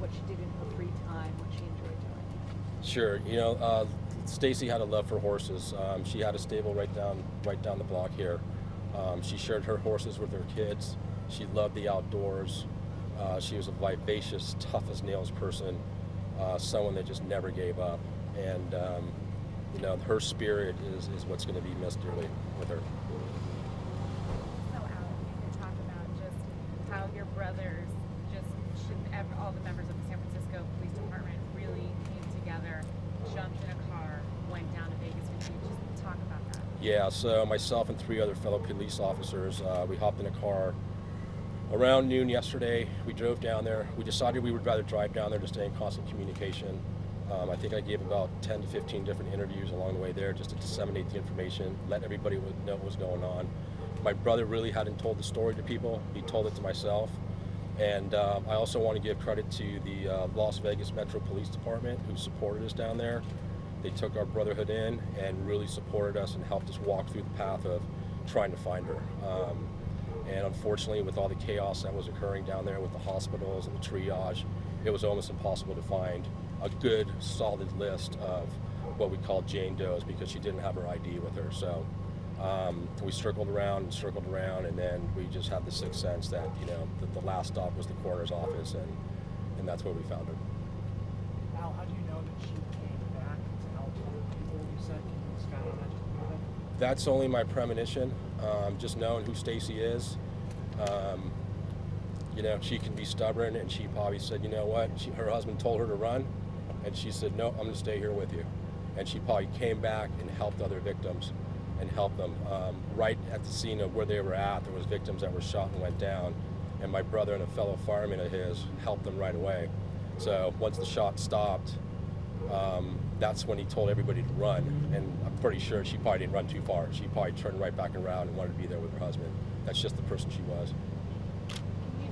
what she did in her free time, what she enjoyed doing. Sure. Stacee had a love for horses. She had a stable right down the block here. She shared her horses with her kids. She loved the outdoors. She was a vivacious, tough as nails person, someone that just never gave up. And her spirit is what's going to be missed dearly with her. So Al, you can talk about just how your brothers, all the members of the San Francisco Police Department really came together, jumped in a car, went down to Vegas with you. Just talk about that. Yeah, so myself and 3 other fellow police officers, we hopped in a car around noon yesterday. We drove down there. We decided we would rather drive down there to stay in constant communication. I think I gave about 10 to 15 different interviews along the way there just to disseminate the information, let everybody know what was going on. My brother really hadn't told the story to people. He told it to myself. And I also want to give credit to the Las Vegas Metro Police Department who supported us down there. They took our brotherhood in and really supported us and helped us walk through the path of trying to find her. And unfortunately, with all the chaos that was occurring down there with the hospitals and the triage, it was almost impossible to find a good, solid list of what we call Jane Does because she didn't have her ID with her. So we circled around, and then we just had the sixth sense that the last stop was the coroner's office, and that's where we found her. Al, how do you know that she came back to help other people? You said, can you expand on that just a little bit? That's only my premonition. Just knowing who Stacee is. She can be stubborn, and she probably said, you know what? Her husband told her to run, and she said, no, I'm going to stay here with you. And she probably came back and helped other victims and helped them. Right at the scene of where they were at, there was victims that were shot and went down, and my brother and a fellow fireman of his helped them right away. So once the shot stopped, that's when he told everybody to run, and I'm pretty sure she probably didn't run too far. She probably turned right back around and wanted to be there with her husband. That's just the person she was. Can you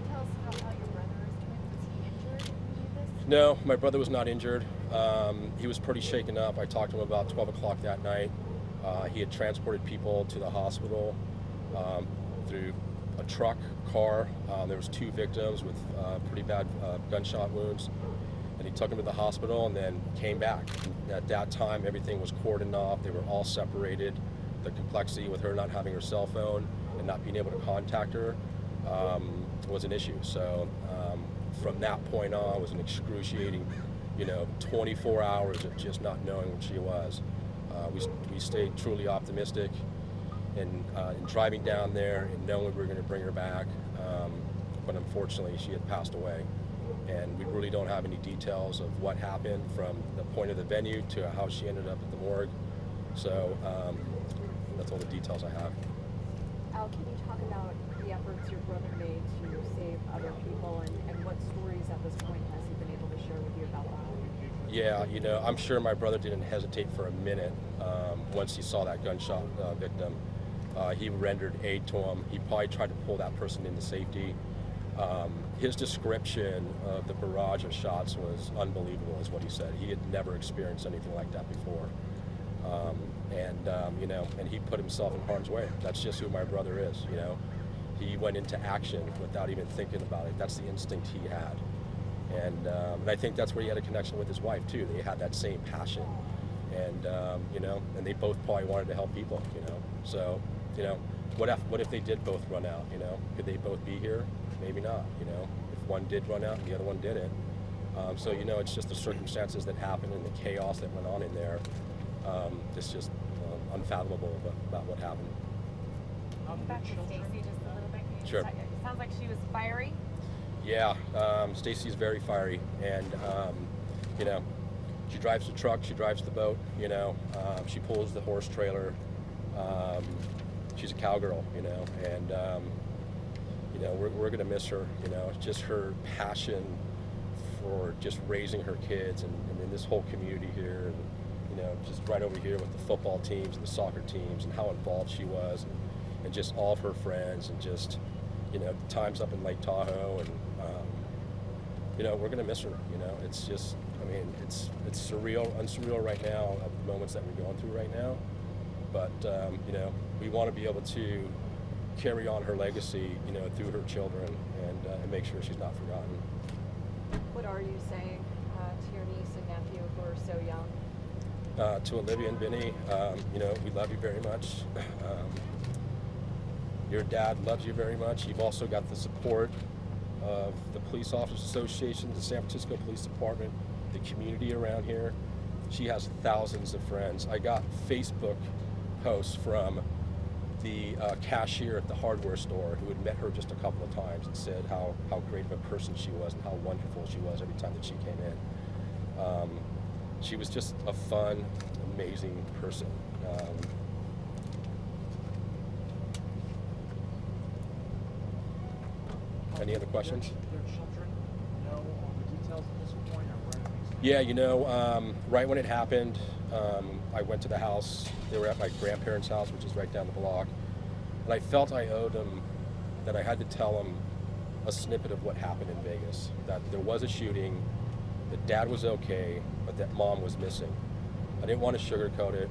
tell us how your brother is doing? Was he injured when you did this? No, my brother was not injured. He was pretty shaken up. I talked to him about 12 o'clock that night. He had transported people to the hospital through a truck, car. There was 2 victims with pretty bad gunshot wounds. And he took them to the hospital and then came back. And at that time, everything was cordoned off. They were all separated. The complexity with her not having her cell phone and not being able to contact her was an issue. So from that point on, it was an excruciating, 24 hours of just not knowing what she was. We stayed truly optimistic in driving down there and knowing we were going to bring her back. But unfortunately, she had passed away. And we really don't have any details of what happened from the point of the venue to how she ended up at the morgue. So that's all the details I have. Al, can you talk about the efforts your brother made to save other people, and what stories at this point has he been able to share with you about that? Yeah, I'm sure my brother didn't hesitate for a minute once he saw that gunshot victim. He rendered aid to him. He probably tried to pull that person into safety. His description of the barrage of shots was unbelievable, is what he said. He had never experienced anything like that before. And he put himself in harm's way. That's just who my brother is, He went into action without even thinking about it. That's the instinct he had. And I think that's where he had a connection with his wife, too. They had that same passion. And, and they both probably wanted to help people, So, what if they did both run out, Could they both be here? Maybe not, If one did run out and the other one didn't. So, it's just the circumstances that happened and the chaos that went on in there. It's just unfathomable about what happened. Back to Stacee just a little bit. Sure. It sounds like she was fiery. Yeah, Stacee's very fiery, and she drives the truck, she drives the boat, she pulls the horse trailer. She's a cowgirl, and we're gonna miss her. Just her passion for just raising her kids and in this whole community here, and just right over here with the football teams and the soccer teams and how involved she was, and just all of her friends, and just times up in Lake Tahoe, and we're gonna miss her. It's just, it's surreal, unsurreal right now of the moments that we're going through right now. But we want to be able to carry on her legacy, through her children, and make sure she's not forgotten. What are you saying to your niece and nephew who are so young? To Olivia and Vinny, we love you very much. Your dad loves you very much. You've also got the support of the Police Officers Association, the San Francisco Police Department, the community around here. She has thousands of friends. I got Facebook posts from the cashier at the hardware store who had met her just a couple of times and said how great of a person she was and how wonderful she was every time that she came in. She was just a fun, amazing person. Any other questions? Their children know all the details at this point, or where things stand? Yeah, right when it happened, I went to the house. They were at my grandparents' house, which is right down the block. And I felt I owed them, that I had to tell them a snippet of what happened in Vegas. That there was a shooting, that dad was okay, but that mom was missing. I didn't want to sugarcoat it.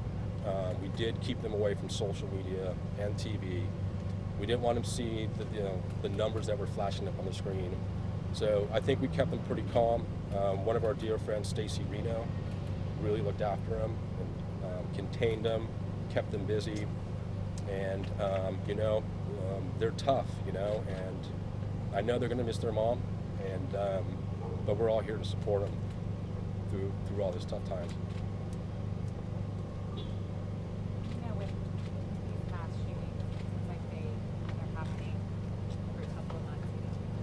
We did keep them away from social media and TV. We didn't want them to see the numbers that were flashing up on the screen. So I think we kept them pretty calm. One of our dear friends, Stacee Etcheber, really looked after them and contained them, kept them busy, and they're tough, and I know they're going to miss their mom, and but we're all here to support them through all this tough times. With these mass shootings, it seems like they're happening every couple of months,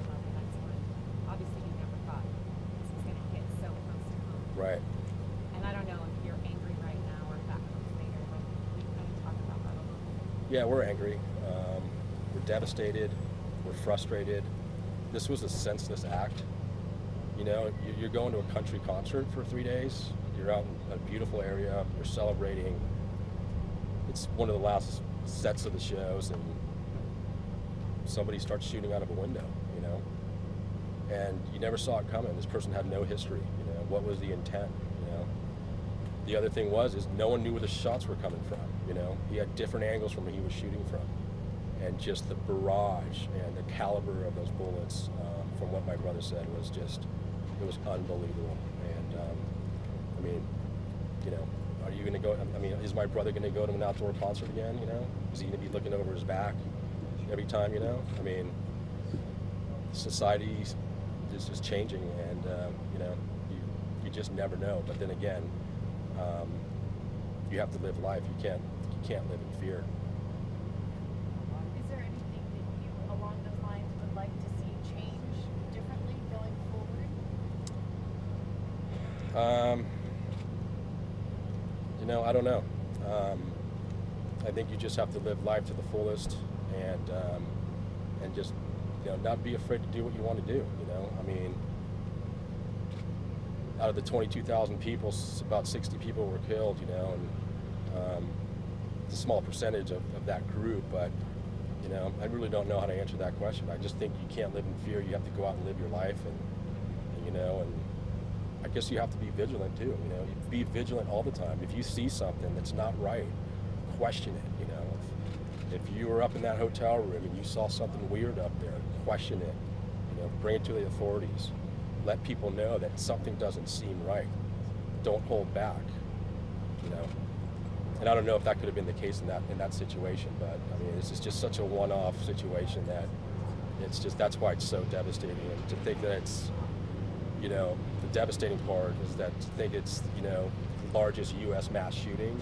about the next one. Obviously, you never thought this was going to hit so close to home. Right. And I don't know if you're angry right now or if that comes later, but we kind of talk about that a little bit. Yeah, we're angry. We're devastated. We're frustrated. This was a senseless act. You're going to a country concert for 3 days. You're out in a beautiful area. You're celebrating. It's one of the last sets of the shows, and somebody starts shooting out of a window, and you never saw it coming. This person had no history. What was the intent? The other thing is no one knew where the shots were coming from. He had different angles from where he was shooting from, and just the barrage and the caliber of those bullets, from what my brother said, was it was unbelievable. And are you going to go? Is my brother going to go to an outdoor concert again? Is he going to be looking over his back every time? Society is just changing, and you just never know. But then again, you have to live life. You can't live in fear. Is there anything that you, along those lines, would like to see change differently going forward? I don't know. I think you just have to live life to the fullest, and just not be afraid to do what you want to do. Out of the 22,000 people, about 60 people were killed. And it's a small percentage of that group, but I really don't know how to answer that question. I just think you can't live in fear. You have to go out and live your life, and I guess you have to be vigilant too. Be vigilant all the time. If you see something that's not right, question it. If you were up in that hotel room and you saw something weird up there, question it. Bring it to the authorities. Let people know that something doesn't seem right. Don't hold back. And I don't know if that could have been the case in that situation, but this is just such a one-off situation that that's why it's so devastating. And to think that it's the devastating part is that to think it's the largest U.S. mass shooting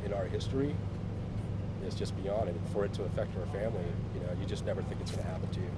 in our history is just beyond it. And for it to affect our family, you just never think it's going to happen to you.